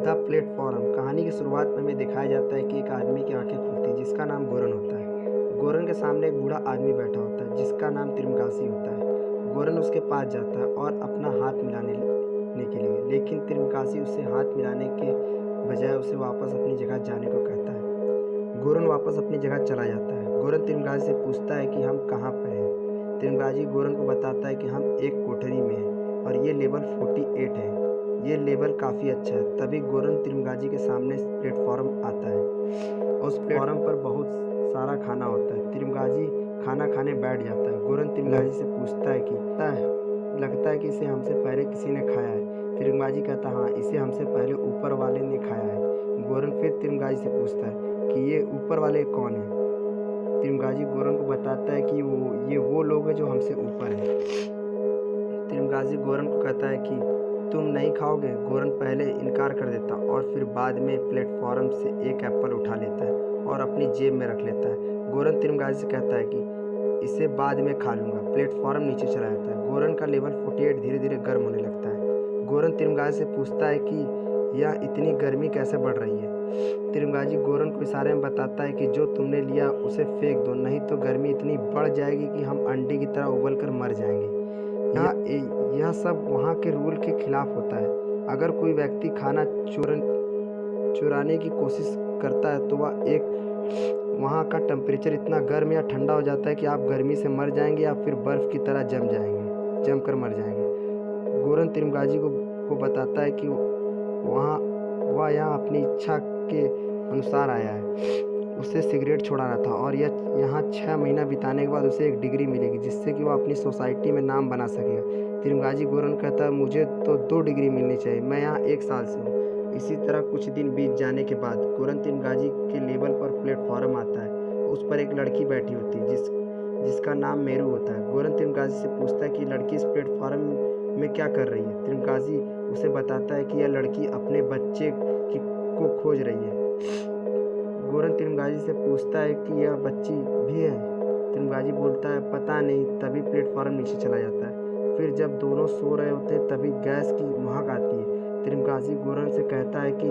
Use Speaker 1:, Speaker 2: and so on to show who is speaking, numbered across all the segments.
Speaker 1: The platform कहानी की शुरुआत में हमें दिखाया जाता है कि एक आदमी की आंखें खुलती है जिसका नाम गोरन होता है। गोरन के सामने एक बूढ़ा आदमी बैठा होता है जिसका नाम तिरमगासी होता है। गोरन उसके पास जाता है और अपना हाथ मिलाने के लिए, लेकिन तिरमगासी उससे हाथ मिलाने के बजाय उसे वापस अपनी जगह जाने को कहता है। गोरन वापस अपनी जगह चला जाता है। गोरन तिरमगासी से पूछता है कि हम कहाँ पर हैं। तिरमगासी गोरन को बताता है कि हम एक कोठरी में हैं और ये लेवल 48 है। ये लेवल काफ़ी अच्छा है। तभी गोरन तिरमगाजी के सामने प्लेटफॉर्म आता है। उस प्लेटफॉर्म पर बहुत सारा खाना होता है। तिरमगाजी खाना खाने बैठ जाता है। गोरन तिरमगाजी से पूछता है कि लगता है कि इसे हमसे पहले किसी ने खाया है। तिरमगाजी कहता है हाँ, इसे हमसे पहले ऊपर वाले ने खाया है। गोरन फिर तिरमगाजी से पूछता है कि ये ऊपर वाले कौन है। तिरमगाजी गोरन को बताता है कि ये वो लोग हैं जो हमसे ऊपर हैं। तिरमगाजी गोरन को कहता है कि तुम नहीं खाओगे। गोरन पहले इनकार कर देता और फिर बाद में प्लेटफॉर्म से एक एप्पल उठा लेता है और अपनी जेब में रख लेता है। गोरन तिरमगाजी से कहता है कि इसे बाद में खा लूँगा। प्लेटफॉर्म नीचे चला जाता है। गोरन का लेवल 48 धीरे धीरे गर्म होने लगता है। गोरन तिरमगाजी से पूछता है कि यह इतनी गर्मी कैसे बढ़ रही है। तिरमगाजी गोरन को इशारे में बताता है कि जो तुमने लिया उसे फेंक दो, नहीं तो गर्मी इतनी बढ़ जाएगी कि हम अंडे की तरह उबल कर मर जाएंगे। यह सब वहाँ के रूल के खिलाफ होता है। अगर कोई व्यक्ति खाना चुराने की कोशिश करता है तो वहाँ का टेम्परेचर इतना गर्म या ठंडा हो जाता है कि आप गर्मी से मर जाएंगे या फिर बर्फ़ की तरह जम कर मर जाएंगे। गोरन तिरमगाजी को बताता है कि वह यहाँ अपनी इच्छा के अनुसार आया है। उसे सिगरेट छुड़ाना था और यहाँ 6 महीना बिताने के बाद उसे एक डिग्री मिलेगी जिससे कि वह अपनी सोसाइटी में नाम बना सकेगा। तिरमगाजी गोरन कहता है मुझे तो 2 डिग्री मिलनी चाहिए, मैं यहाँ 1 साल से हूँ। इसी तरह कुछ दिन बीत जाने के बाद गोरन तिरमगाजी के लेवल पर प्लेटफॉर्म आता है। उस पर एक लड़की बैठी होती है जिसका नाम मेरू होता है। गोरन तिरमगाजी से पूछता है कि लड़की इस प्लेटफॉर्म में क्या कर रही है। तिरमगाजी उसे बताता है कि यह लड़की अपने बच्चे को खोज रही है। गोरन तिरमगाजी से पूछता है कि यह बच्ची भी है। तिरमगाजी बोलता है पता नहीं। तभी प्लेटफॉर्म नीचे चला जाता है। फिर जब दोनों सो रहे होते हैं तभी गैस की महक आती है। तिरमगाजी गोरन से कहता है कि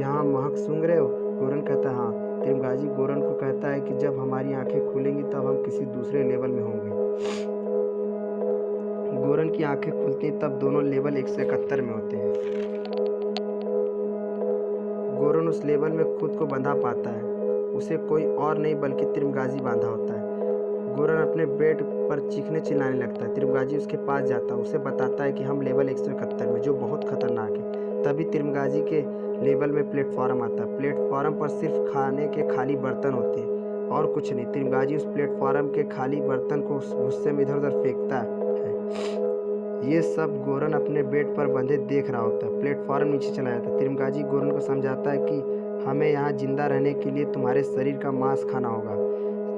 Speaker 1: यहाँ महक सूंघ रहे हो। गोरन कहता है हाँ। तिरमगाजी गोरन को कहता है कि जब हमारी आंखें खुलेंगी तब हम किसी दूसरे लेवल में होंगे। गोरन की आंखें खुलती हैं तब दोनों लेवल 171 में होते हैं। गोरन उस लेवल में खुद को बंधा पाता है। उसे कोई और नहीं बल्कि तिरमगाजी बांधा होता है। गोरन अपने बेड पर चीखने चिल्लाने लगता है। तिरमगाजी उसके पास जाता है, उसे बताता है कि हम लेवल 171 में, जो बहुत खतरनाक है। तभी तिरमगाजी के लेवल में प्लेटफॉर्म आता है। प्लेटफॉर्म पर सिर्फ खाने के खाली बर्तन होते हैं और कुछ नहीं। तिरमगाजी उस प्लेटफॉर्म के खाली बर्तन को गुस्से में इधर उधर फेंकता है। ये सब गोरन अपने बेड पर बंधे देख रहा होता है। प्लेटफॉर्म नीचे चला जाता है। तिरमगाजी गोरन को समझाता है कि हमें यहाँ जिंदा रहने के लिए तुम्हारे शरीर का मांस खाना होगा।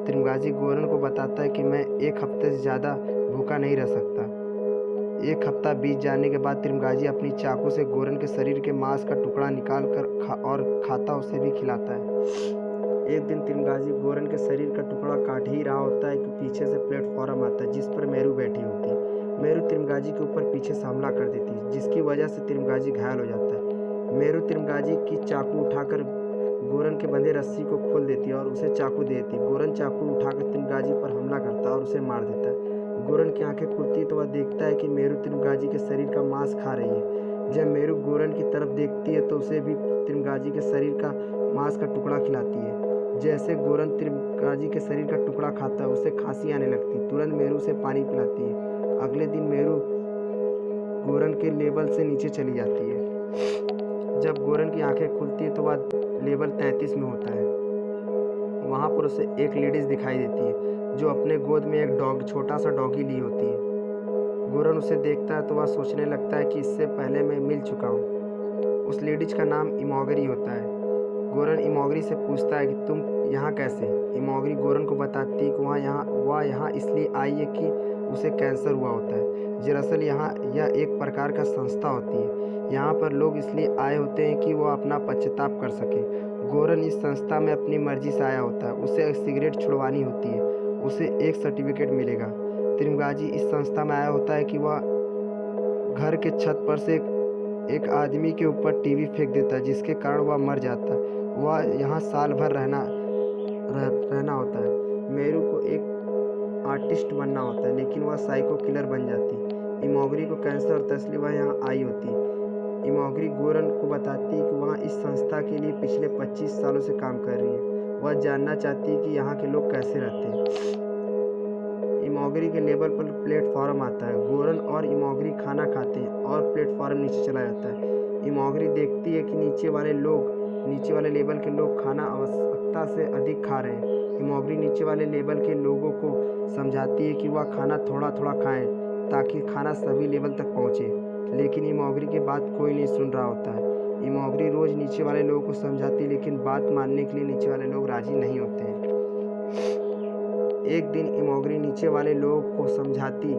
Speaker 1: तिरमगाजी गोरन को बताता है कि मैं 1 हफ्ते से ज़्यादा भूखा नहीं रह सकता। 1 हफ्ता बीत जाने के बाद तिरमगाजी अपनी चाकू से गोरन के शरीर के मांस का टुकड़ा निकाल कर खाता उसे भी खिलाता है। एक दिन तिरमगाजी गोरन के शरीर का टुकड़ा काट ही रहा होता है कि पीछे से प्लेटफॉर्म आता है जिस पर मेरू बैठी होती है। मेरू तिरमगाजी के ऊपर पीछे से हमला कर देती है जिसकी वजह से तिरमगाजी घायल हो जाता है। मेरू तिरमगाजी की चाकू उठाकर गोरन के बंधे रस्सी को खोल देती है और उसे चाकू दे देती है। गोरन चाकू उठाकर तिरमगाजी पर हमला करता है और उसे मार देता है। गोरन की आंखें खुलती है तो वह देखता है कि मेरू तिरमगाजी के शरीर का मांस खा रही है। जब मेरू गोरन की तरफ देखती है तो उसे भी तिरमगाजी के शरीर का मांस का टुकड़ा खिलाती है। जैसे गोरन तिरमगाजी के शरीर का टुकड़ा खाता है उसे खांसी आने लगती है। तुरंत मेरू उसे पानी पिलाती है। अगले दिन मेरू गोरन के लेवल से नीचे चली जाती है। जब गोरन की आंखें खुलती है तो वह लेवल 33 में होता है। वहाँ पर उसे एक लेडीज़ दिखाई देती है जो अपने गोद में एक छोटा सा डॉगी ली होती है। गोरन उसे देखता है तो वह सोचने लगता है कि इससे पहले मैं मिल चुका हूँ। उस लेडीज का नाम इमोगरी होता है। गोरन इमोगरी से पूछता है कि तुम यहाँ कैसे। इमोगरी गोरन को बताती है कि वह यहाँ इसलिए आई है कि उसे कैंसर हुआ होता है। दरअसल यह एक प्रकार का संस्था होती है। यहाँ पर लोग इसलिए आए होते हैं कि वो अपना पश्चाताप कर सके। गोरन इस संस्था में अपनी मर्जी से आया होता है। उसे सिगरेट छुड़वानी होती है, उसे एक सर्टिफिकेट मिलेगा। तिरमगाजी इस संस्था में आया होता है कि वह घर के छत पर से एक आदमी के ऊपर टीवी फेंक देता है जिसके कारण वह मर जाता है। वह यहाँ साल भर रहना होता है। मेरू को एक आर्टिस्ट बनना होता है लेकिन वह साइको किलर बन जाती है। इमोगरी को कैंसर होता है इसलिए वह यहाँ आई होती है। इमोगरी गोरन को बताती है कि वह इस संस्था के लिए पिछले 25 सालों से काम कर रही है। वह जानना चाहती है कि यहाँ के लोग कैसे रहते हैं। इमोगरी के लेवल पर प्लेटफॉर्म आता है। गोरन और इमोगरी खाना खाते हैं और प्लेटफॉर्म नीचे चला जाता है। इमोगरी देखती है कि नीचे वाले लेवल के लोग खाना आवश्यकता से अधिक खा रहे हैं। इमोगरी नीचे वाले लेवल के लोगों को समझाती है कि वह खाना थोड़ा थोड़ा खाएं ताकि खाना सभी लेवल तक पहुंचे, लेकिन इमोगरी की बात कोई नहीं सुन रहा होता है। इमोगरी रोज नीचे वाले लोगों को समझाती है लेकिन बात मानने के लिए नीचे वाले लोग राजी नहीं होते हैं। एक दिन इमोगरी नीचे वाले लोगों को समझाई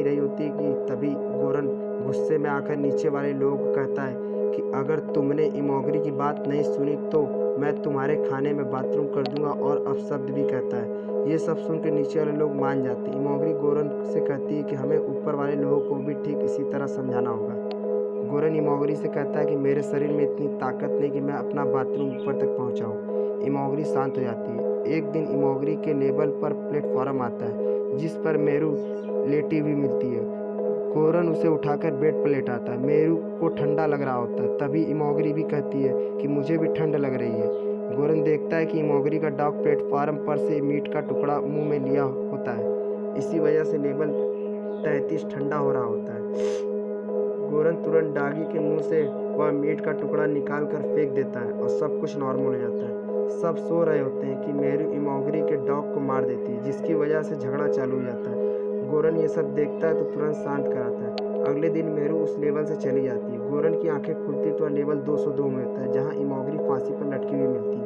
Speaker 1: रही होती कि तभी गोरन गुस्से में आकर नीचे वाले लोगों को कहता है कि अगर तुमने इमोगरी की बात नहीं सुनी तो मैं तुम्हारे खाने में बाथरूम कर दूंगा, और अपशब्द भी कहता है। ये सब सुनकर नीचे वाले लोग मान जाते हैं। इमोगरी गोरन से कहती है कि हमें ऊपर वाले लोगों को भी ठीक इसी तरह समझाना होगा। गोरन इमोगरी से कहता है कि मेरे शरीर में इतनी ताकत नहीं कि मैं अपना बाथरूम ऊपर तक पहुंचाऊं। इमोगरी शांत हो जाती है। एक दिन इमोगरी के लेवल पर प्लेटफॉर्म आता है जिस पर मेरू लेटी हुई मिलती है। गोरन उसे उठाकर बेड पर लेटाता है। मेरू को ठंडा लग रहा होता है। तभी इमोगरी भी कहती है कि मुझे भी ठंड लग रही है। गोरन देखता है कि इमोगरी का डॉग प्लेटफॉर्म पर से मीट का टुकड़ा मुंह में लिया होता है। इसी वजह से लेवल 33 ठंडा हो रहा होता है। गोरन तुरंत डॉगी के मुंह से वह मीट का टुकड़ा निकाल कर फेंक देता है और सब कुछ नॉर्मल हो जाता है। सब सो रहे होते हैं कि मेरू इमोगरी के डॉग को मार देती है जिसकी वजह से झगड़ा चालू हो जाता है। गोरन ये सब देखता है तो तुरंत शांत कराता है। अगले दिन मेरू उस लेवल से चली जाती है। गोरन की आंखें खुलती तो वह लेवल 202 में होता है जहाँ इमोगरी फांसी पर लटकी हुई मिलती है।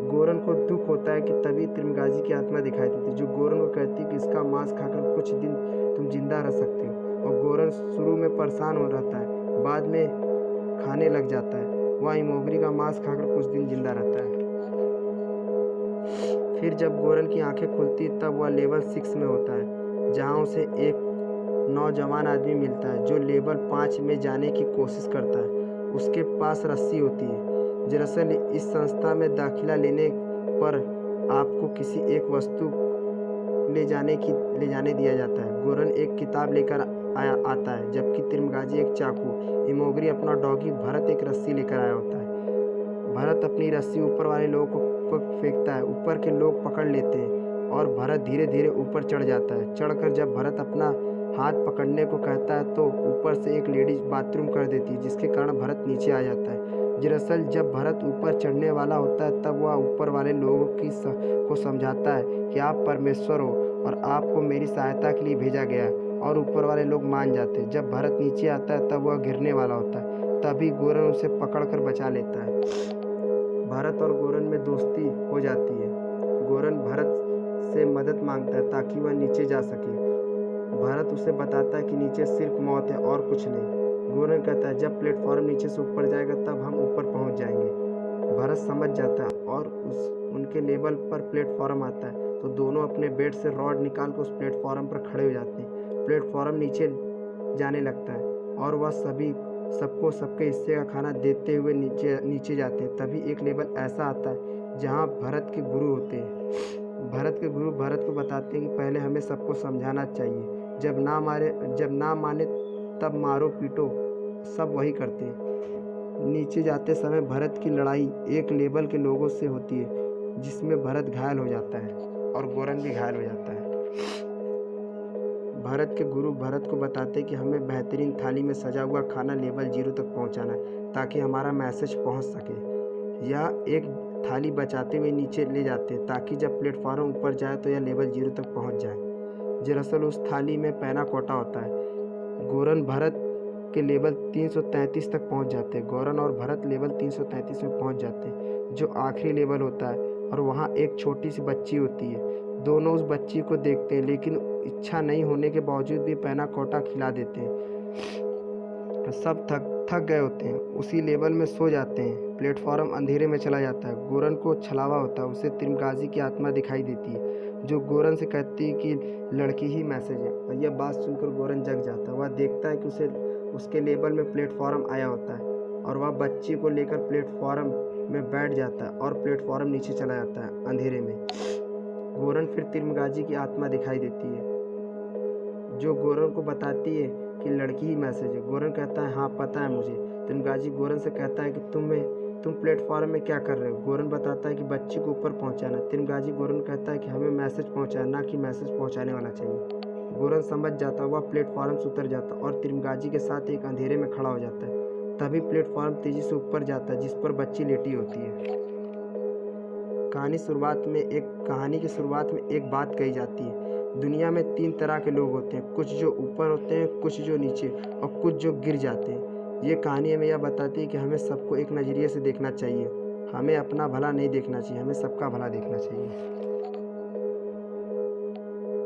Speaker 1: गोरन को दुख होता है कि तभी तिरमिगाजी की आत्मा दिखाई देती है जो गोरन को कहती है कि इसका मांस खाकर कुछ दिन तुम जिंदा रह सकते हो। और गोरन शुरू में परेशान हो रहता है, बाद में खाने लग जाता है। वह इमोगरी का मांस खाकर कुछ दिन जिंदा रहता है। फिर जब गोरन की आंखें खुलती तब वह लेवल 6 में होता है जहां उसे एक नौजवान आदमी मिलता है जो लेवल 5 में जाने की कोशिश करता है। उसके पास रस्सी होती है। दरअसल इस संस्था में दाखिला लेने पर आपको किसी एक वस्तु ले जाने दिया जाता है। गोरन एक किताब लेकर आता है जबकि तिरमिगाजी एक चाकू। इमोगरी अपना डॉगी भरत एक रस्सी लेकर आया होता है। भरत अपनी रस्सी ऊपर वाले लोगों को फेंकता है। ऊपर के लोग पकड़ लेते हैं और भरत धीरे धीरे ऊपर चढ़ जाता है। चढ़कर जब भरत अपना हाथ पकड़ने को कहता है तो ऊपर से एक लेडीज बाथरूम कर देती है जिसके कारण भरत नीचे आ जाता है। दरअसल जब भरत ऊपर चढ़ने वाला होता है तब वह ऊपर वाले लोगों को समझाता है कि आप परमेश्वर हो और आपको मेरी सहायता के लिए भेजा गया है, और ऊपर वाले लोग मान जाते हैं। जब भरत नीचे आता है तब वह गिरने वाला होता है। तभी गोरन उसे पकड़कर बचा लेता है। भरत और गोरन में दोस्ती हो जाती है। गोरन भरत से मदद मांगता है ताकि वह नीचे जा सके। भरत उसे बताता है कि नीचे सिर्फ मौत है और कुछ नहीं। गोरन कहता है जब प्लेटफॉर्म नीचे से ऊपर जाएगा तब हम ऊपर पहुंच जाएंगे। भरत समझ जाता है और उनके लेवल पर प्लेटफॉर्म आता है तो दोनों अपने बेड से रॉड निकाल कर उस प्लेटफॉर्म पर खड़े हो जाते हैं। प्लेटफॉर्म नीचे जाने लगता है और वह सबको सबके हिस्से का खाना देते हुए नीचे जाते हैं। तभी एक लेवल ऐसा आता है जहां भरत के गुरु होते हैं। भरत के गुरु भरत को बताते हैं कि पहले हमें सबको समझाना चाहिए, जब ना माने तब मारो पीटो, सब वही करते हैं। नीचे जाते समय भरत की लड़ाई एक लेवल के लोगों से होती है जिसमें भरत घायल हो जाता है और गोरन भी घायल हो जाता है। भरत के गुरु भरत को बताते हैं कि हमें बेहतरीन थाली में सजा हुआ खाना लेवल 0 तक पहुंचाना है ताकि हमारा मैसेज पहुंच सके। यह एक थाली बचाते हुए नीचे ले जाते हैं ताकि जब प्लेटफॉर्म ऊपर जाए तो यह लेवल 0 तक पहुंच जाए। दरअसल उस थाली में पैना कोटा होता है। गोरन भरत के लेवल 333 तक पहुंच जाते हैं। गोरन और भरत लेवल 333 में पहुंच जाते हैं जो आखिरी लेवल होता है, और वहाँ एक छोटी सी बच्ची होती है। दोनों उस बच्ची को देखते हैं लेकिन इच्छा नहीं होने के बावजूद भी पैना कोटा खिला देते हैं। सब थक थक गए होते हैं, उसी लेवल में सो जाते हैं। प्लेटफॉर्म अंधेरे में चला जाता है। गोरन को छलावा होता है, उसे तिरमगाजी की आत्मा दिखाई देती है, जो गोरन से कहती है कि लड़की ही मैसेज है। और यह बात सुनकर गोरन जग जाता है। वह देखता है कि उसे उसके लेवल में प्लेटफॉर्म आया होता है और वह बच्ची को लेकर प्लेटफॉर्म में बैठ जाता है और प्लेटफॉर्म नीचे चला जाता है अंधेरे में। गोरन फिर तिरमगाजी की आत्मा दिखाई देती है, जो गोरन को बताती है कि लड़की ही मैसेज है। गोरन कहता है, हाँ पता है मुझे। तिरमगाजी गोरन से कहता है कि तुम प्लेटफॉर्म में क्या कर रहे हो। गोरन बताता है कि बच्ची को ऊपर पहुंचाना। तिरमगाजी गोरन कहता है कि हमें मैसेज पहुंचाना, ना कि मैसेज पहुंचाने वाला चाहिए। गोरन समझ जाता है, वह प्लेटफॉर्म से उतर जाता है और तिरमगाजी के साथ एक अंधेरे में खड़ा हो जाता है। तभी प्लेटफॉर्म तेजी से ऊपर जाता है, जिस पर बच्ची लेटी होती है। कहानी की शुरुआत में एक बात कही जाती है, दुनिया में 3 तरह के लोग होते हैं, कुछ जो ऊपर होते हैं, कुछ जो नीचे और कुछ जो गिर जाते हैं। ये कहानी हमें यह बताती है कि हमें सबको एक नज़रिए से देखना चाहिए। हमें अपना भला नहीं देखना चाहिए, हमें सबका भला देखना चाहिए।